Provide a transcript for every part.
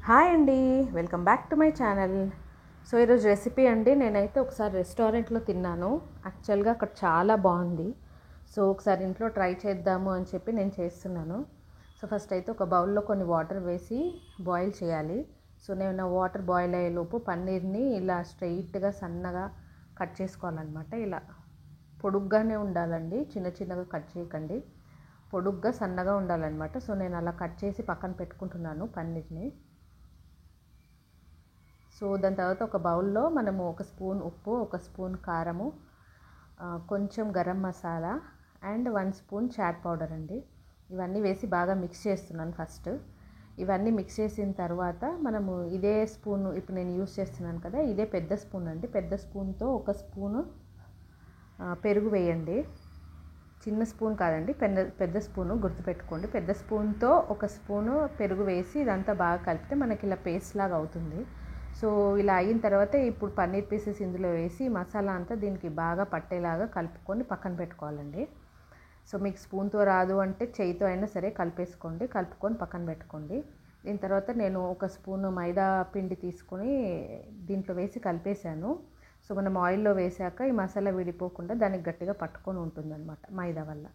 Hi అండి, welcome back to my channel. So ఈరోజు recipe అండి, నేనైతే ఒకసారి రెస్టారెంట్లో తిన్నాను. యాక్చువల్గా అక్కడ చాలా బాగుంది. సో ఒకసారి ఇంట్లో ట్రై చేద్దాము అని చెప్పి నేను చేస్తున్నాను. సో ఫస్ట్ అయితే ఒక బౌల్లో కొన్ని వాటర్ వేసి బాయిల్ చేయాలి. సో నేను వాటర్ బాయిల్ అయ్యేలోపు పన్నీర్ని ఇలా స్ట్రైట్గా సన్నగా కట్ చేసుకోవాలన్నమాట. ఇలా పొడుగ్గానే ఉండాలండి, చిన్న చిన్నగా కట్ చేయకండి, పొడుగ్గా సన్నగా ఉండాలన్నమాట. సో నేను అలా కట్ చేసి పక్కన పెట్టుకుంటున్నాను పన్నీర్ని. సో దాని తర్వాత ఒక బౌల్లో మనము 1 స్పూన్ ఉప్పు, 1 స్పూన్ కారము, కొంచెం garam masala and 1 spoon chaat powder అండి, ఇవన్నీ వేసి బాగా మిక్స్ చేస్తున్నాను. ఫస్ట్ ఇవన్నీ మిక్స్ చేసిన తర్వాత మనము ఇదే స్పూన్, ఇప్పుడు నేను యూస్ చేస్తున్నాను కదా, ఇదే పెద్ద స్పూన్ అండి. పెద్ద స్పూన్తో 1 స్పూను పెరుగు వేయండి. చిన్న స్పూన్ కాదండి, పెద్ద స్పూను గుర్తుపెట్టుకోండి. పెద్ద స్పూన్తో 1 స్పూను పెరుగు వేసి ఇదంతా బాగా కలిపితే మనకి ఇలా పేస్ట్ లాగా అవుతుంది. సో ఇలా అయిన తర్వాత ఇప్పుడు పన్నీర్ పీసెస్ ఇందులో వేసి మసాలా అంతా దీనికి బాగా పట్టేలాగా కలుపుకొని పక్కన పెట్టుకోవాలండి. సో మీకు స్పూన్తో రాదు అంటే చేయితో అయినా సరే కలిపేసుకోండి, కలుపుకొని పక్కన పెట్టుకోండి. దీని తర్వాత నేను 1 స్పూను మైదా పిండి తీసుకొని దీంట్లో వేసి కలిపేశాను. సో మనం ఆయిల్లో వేసాక ఈ మసాలా విడిపోకుండా దానికి గట్టిగా పట్టుకొని ఉంటుందన్నమాట మైదా వల్ల.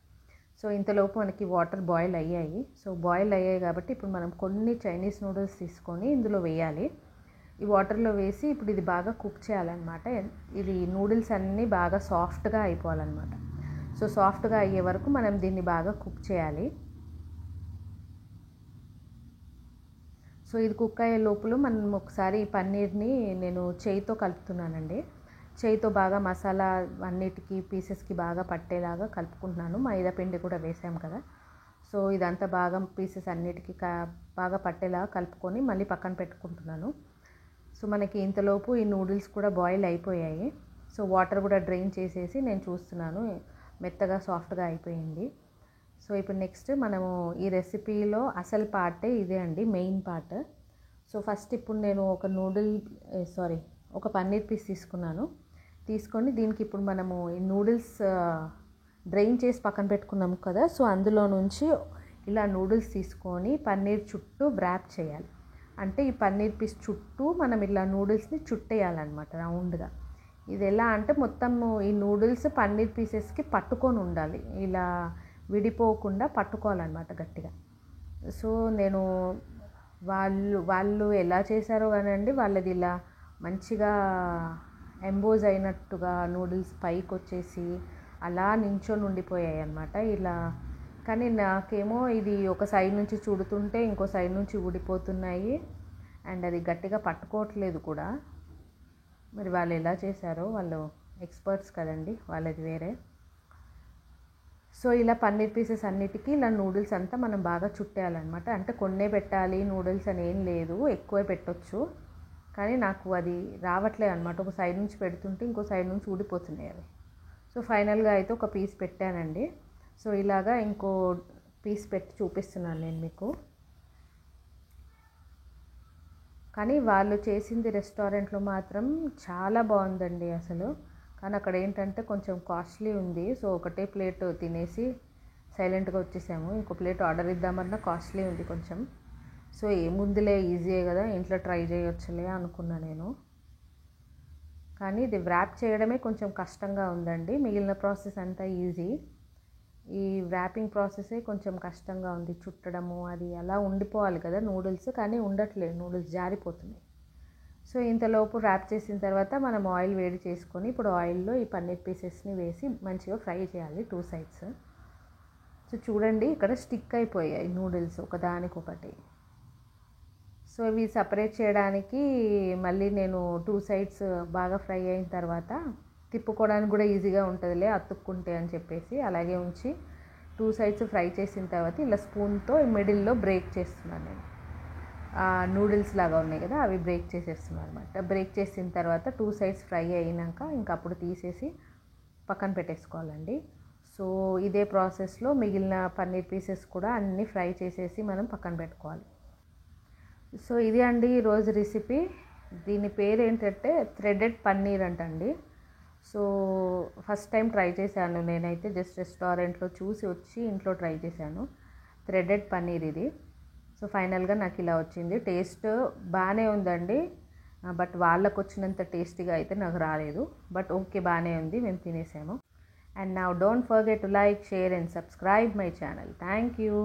సో ఇంతలోపు మనకి వాటర్ బాయిల్ అయ్యాయి. సో బాయిల్ అయ్యాయి కాబట్టి ఇప్పుడు మనం కొన్ని చైనీస్ నూడిల్స్ తీసుకొని ఇందులో వేయాలి. ఈ వాటర్లో వేసి ఇప్పుడు ఇది బాగా కుక్ చేయాలన్నమాట. ఇది నూడిల్స్ అన్నీ బాగా సాఫ్ట్గా అయిపోవాలన్నమాట. సో సాఫ్ట్గా అయ్యే వరకు మనం దీన్ని బాగా కుక్ చేయాలి. సో ఇది కుక్ అయ్యే లోపల మనం ఒకసారి ఈ పన్నీర్ని నేను చేయితో కలుపుతున్నానండి. చేయితో బాగా మసాలా అన్నిటికీ పీసెస్కి బాగా పట్టేలాగా కలుపుకుంటున్నాను. మైదా పిండి కూడా వేసాం కదా, సో ఇదంతా బాగా పీసెస్ అన్నిటికీ బాగా పట్టేలాగా కలుపుకొని మళ్ళీ పక్కన పెట్టుకుంటున్నాను. సో మనకి ఇంతలోపు ఈ నూడిల్స్ కూడా బాయిల్ అయిపోయాయి. సో వాటర్ కూడా డ్రైన్ చేసేసి నేను చూస్తున్నాను, మెత్తగా సాఫ్ట్గా అయిపోయింది. సో ఇప్పుడు నెక్స్ట్ మనము ఈ రెసిపీలో అసలు పార్టే ఇదే అండి, మెయిన్ పార్ట్. సో ఫస్ట్ ఇప్పుడు నేను ఒక పన్నీర్ పీస్ తీసుకొని దీనికి ఇప్పుడు మనము ఈ నూడిల్స్ డ్రైన్ చేసి పక్కన పెట్టుకున్నాము కదా, సో అందులో నుంచి ఇలా నూడిల్స్ తీసుకొని పన్నీర్ చుట్టూ వ్రాప్ చేయాలి. అంటే ఈ పన్నీర్ పీస్ చుట్టూ మనం ఇలా నూడిల్స్ని చుట్టేయాలన్నమాట రౌండ్గా. ఇది ఎలా అంటే మొత్తము ఈ నూడిల్స్ పన్నీర్ పీసెస్కి పట్టుకొని ఉండాలి, ఇలా విడిపోకుండా పట్టుకోవాలన్నమాట గట్టిగా. సో నేను వాళ్ళు ఎలా చేశారో కానండి, వాళ్ళది ఇలా మంచిగా ఎంబోజ్ అయినట్టుగా నూడిల్స్ పైకి వచ్చేసి అలా నించొని ఉండిపోయాయి అన్నమాట ఇలా. కానీ నాకేమో ఇది ఒక సైడ్ నుంచి చుడుతుంటే ఇంకో సైడ్ నుంచి ఊడిపోతున్నాయి అండ్ అది గట్టిగా పట్టుకోవట్లేదు కూడా. మరి వాళ్ళు ఎలా చేశారో, వాళ్ళు ఎక్స్పర్ట్స్ కదండి, వాళ్ళది వేరే. సో ఇలా పన్నీర్ పీసెస్ అన్నిటికీ ఇలా నూడిల్స్ అంతా మనం బాగా చుట్టేయాలన్నమాట. అంటే కొన్నే పెట్టాలి నూడిల్స్ అని ఏం లేదు, ఎక్కువే పెట్టొచ్చు. కానీ నాకు అది రావట్లేదు అనమాట, ఒక సైడ్ నుంచి పెడుతుంటే ఇంకో సైడ్ నుంచి ఊడిపోతున్నాయి అవి. సో ఫైనల్గా అయితే ఒక పీస్ పెట్టానండి. సో ఇలాగా ఇంకో పీస్ పెట్టి చూపిస్తున్నాను నేను మీకు. కానీ వాళ్ళు చేసింది రెస్టారెంట్లో మాత్రం చాలా బాగుందండి అసలు. కానీ అక్కడ ఏంటంటే కొంచెం కాస్ట్లీ ఉంది. సో ఒకటే ప్లేట్ తినేసి సైలెంట్గా వచ్చేసాము. ఇంకో ప్లేట్ ఆర్డర్ ఇద్దామన్నా కాస్ట్లీ ఉంది కొంచెం. సో ఏముందిలే, ఈజీయే కదా, ఇంట్లో ట్రై చేయొచ్చులే అనుకున్నా నేను. కానీ ఇది వ్రాప్ చేయడమే కొంచెం కష్టంగా ఉందండి, మిగిలిన ప్రాసెస్ అంతా ఈజీ. ఈ వ్రాపింగ్ ప్రాసెసే కొంచెం కష్టంగా ఉంది, చుట్టడము అది అలా ఉండిపోవాలి కదా నూడిల్స్, కానీ ఉండట్లేదు, నూడిల్స్ జారిపోతున్నాయి. సో ఇంతలోపు ర్యాప్ చేసిన తర్వాత మనం ఆయిల్ వేడి చేసుకొని ఇప్పుడు ఆయిల్లో ఈ పన్నీర్ పీసెస్ని వేసి మంచిగా ఫ్రై చేయాలి 2 sides. సో చూడండి ఇక్కడ స్టిక్ అయిపోయాయి నూడిల్స్ ఒకదానికొకటి. సో ఇవి సపరేట్ చేయడానికి మళ్ళీ నేను 2 sides బాగా ఫ్రై అయిన తర్వాత తిప్పుకోవడానికి కూడా ఈజీగా ఉంటుందిలే అతుక్కుంటే అని చెప్పేసి అలాగే ఉంచి 2 sides ఫ్రై చేసిన తర్వాత ఇలా స్పూన్తో మిడిల్లో బ్రేక్ చేస్తున్నాను నేను. నూడిల్స్ లాగా ఉన్నాయి కదా, అవి బ్రేక్ చేసేస్తున్నాను అనమాట. బ్రేక్ చేసిన తర్వాత 2 sides ఫ్రై అయినాక ఇంకా అప్పుడు తీసేసి పక్కన పెట్టేసుకోవాలండి. సో ఇదే ప్రాసెస్లో మిగిలిన పన్నీర్ పీసెస్ కూడా అన్నీ ఫ్రై చేసేసి మనం పక్కన పెట్టుకోవాలి. సో ఇది అండి ఈరోజు రెసిపీ. దీని పేరు ఏంటంటే థ్రెడెడ్ పన్నీర్ అంటండి. సో ఫస్ట్ టైం ట్రై చేశాను నేనైతే, జస్ట్ రెస్టారెంట్లో చూసి వచ్చి ఇంట్లో ట్రై చేశాను. థ్రెడెడ్ పన్నీర్ ఇది. సో ఫైనల్గా నాకు ఇలా వచ్చింది. టేస్ట్ బాగానే ఉందండి, బట్ వాళ్ళకు వచ్చినంత టేస్టీగా అయితే నాకు రాలేదు. బట్ ఓకే, బాగానే ఉంది, మేము తినేసాము. And now don't forget to like, share and subscribe my channel. Thank you.